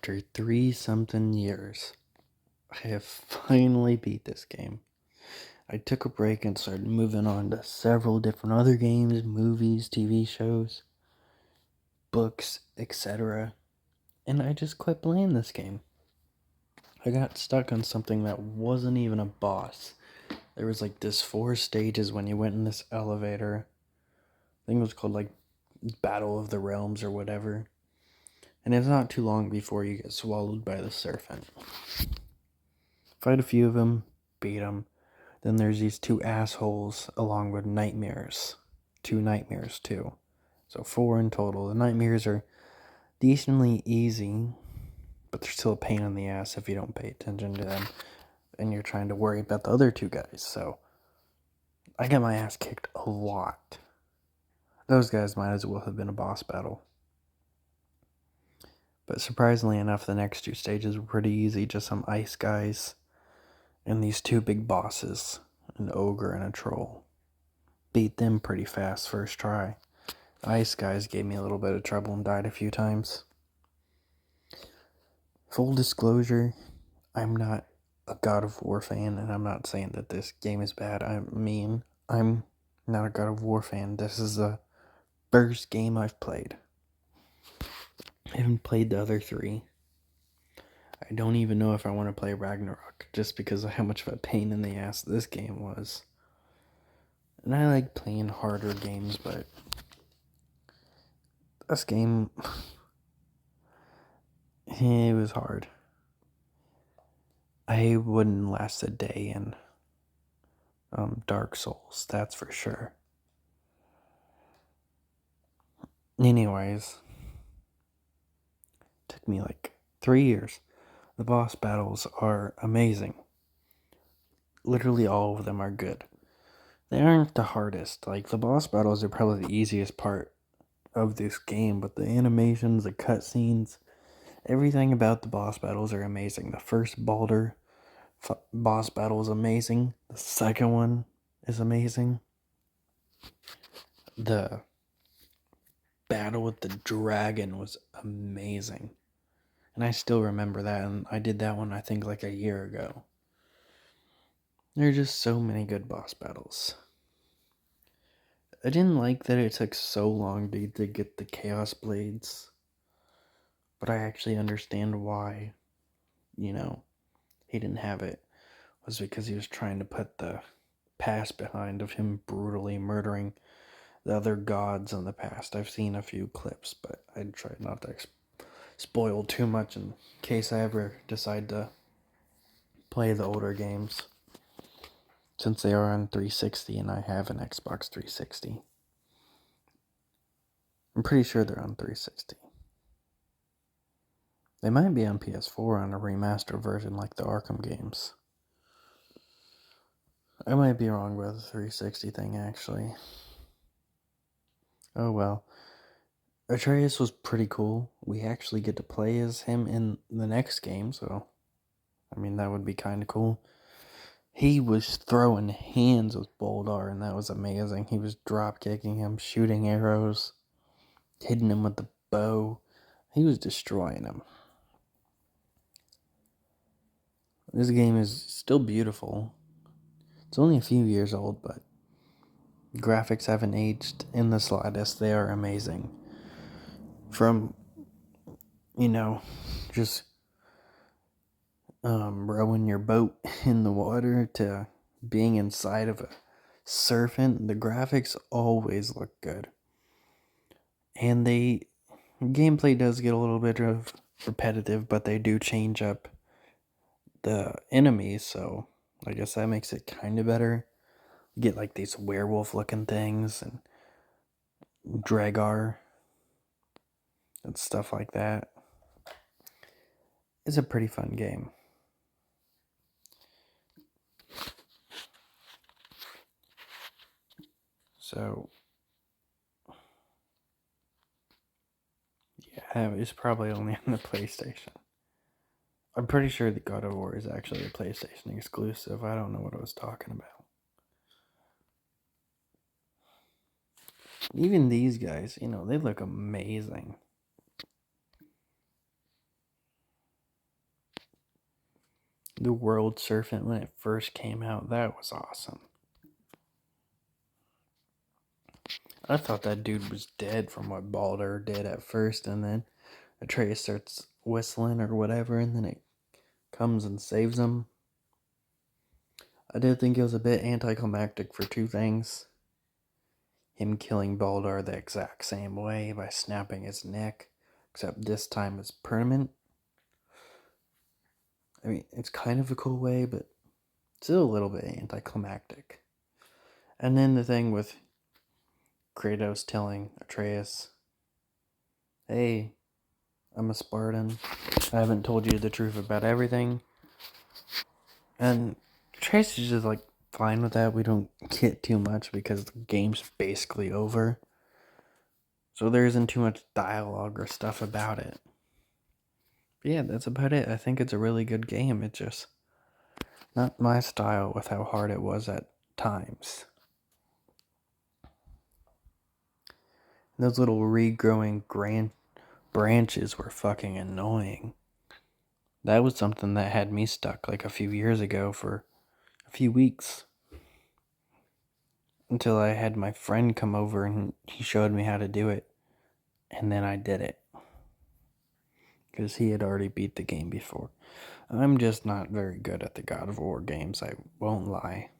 After 3 something years, I have finally beat this game. I took a break and started moving on to several different other games, movies, TV shows, books, etc. And I just quit playing this game. I got stuck on something that wasn't even a boss. There was like this 4 stages when you went in this elevator. I think it was called like Battle of the Realms or whatever. And it's not too long before you get swallowed by the serpent. Fight a few of them, beat them. Then there's these two assholes along with nightmares. 2 nightmares, too. So 4 in total. The nightmares are decently easy, but they're still a pain in the ass if you don't pay attention to them and you're trying to worry about the other 2 guys. So I got my ass kicked a lot. Those guys might as well have been a boss battle. But surprisingly enough, the next 2 stages were pretty easy. Just some ice guys and these 2 big bosses, an ogre and a troll. Beat them pretty fast first try. The ice guys gave me a little bit of trouble and died a few times. Full disclosure, I'm not a God of War fan, and I'm not saying that this game is bad. I'm not a God of War fan. This is the first game I've played. I haven't played the other 3. I don't even know if I want to play Ragnarok, just because of how much of a pain in the ass this game was. And I like playing harder games, but this game, it was hard. I wouldn't last a day in Dark Souls, that's for sure. Anyways, took me like 3 years. The boss battles are amazing. Literally all of them are good. They aren't the hardest. Like, the boss battles are probably the easiest part of this game, but the animations, the cutscenes, everything about the boss battles are amazing. The first Baldur boss battle is amazing. The second one is amazing. The battle with the dragon was amazing. And I still remember that, and I did that one, I think, like a year ago. There are just so many good boss battles. I didn't like that it took so long to get the Chaos Blades, but I actually understand why, he didn't have it. It was because he was trying to put the past behind of him brutally murdering the other gods in the past. I've seen a few clips, but I tried not to spoil too much in case I ever decide to play the older games, since they are on 360 and I have an Xbox 360. I'm pretty sure they're on 360. They might be on PS4 on a remastered version like the Arkham games. I might be wrong about the 360 thing, actually. Oh well. Atreus was pretty cool. We actually get to play as him in the next game, so that would be kind of cool. He was throwing hands with Boldar, and that was amazing. He was drop kicking him, shooting arrows, hitting him with the bow. He was destroying him. This game is still beautiful. It's only a few years old, but graphics haven't aged in the slightest. They are amazing. From, just rowing your boat in the water to being inside of a serpent, the graphics always look good. And gameplay does get a little bit of repetitive, but they do change up the enemies, so I guess that makes it kind of better. You get like these werewolf looking things and Dragar and stuff like that. It's a pretty fun game. So yeah, it's probably only on the PlayStation. I'm pretty sure that God of War is actually a PlayStation exclusive. I don't know what I was talking about. Even these guys, they look amazing. The World Serpent, when it first came out, that was awesome. I thought that dude was dead from what Baldur did at first, and then Atreus starts whistling or whatever, and then it comes and saves him. I did think it was a bit anticlimactic for two things. Him killing Baldur the exact same way by snapping his neck, except this time it's permanent. I mean, it's kind of a cool way, but still a little bit anticlimactic. And then the thing with Kratos telling Atreus, hey, I'm a Spartan. I haven't told you the truth about everything. And Atreus is just like fine with that. We don't get too much because the game's basically over. So there isn't too much dialogue or stuff about it. But yeah, that's about it. I think it's a really good game. It's just not my style with how hard it was at times. Those little regrowing branches were fucking annoying. That was something that had me stuck like a few years ago for a few weeks. Until I had my friend come over and he showed me how to do it. And then I did it. Because he had already beat the game before. I'm just not very good at the God of War games, I won't lie.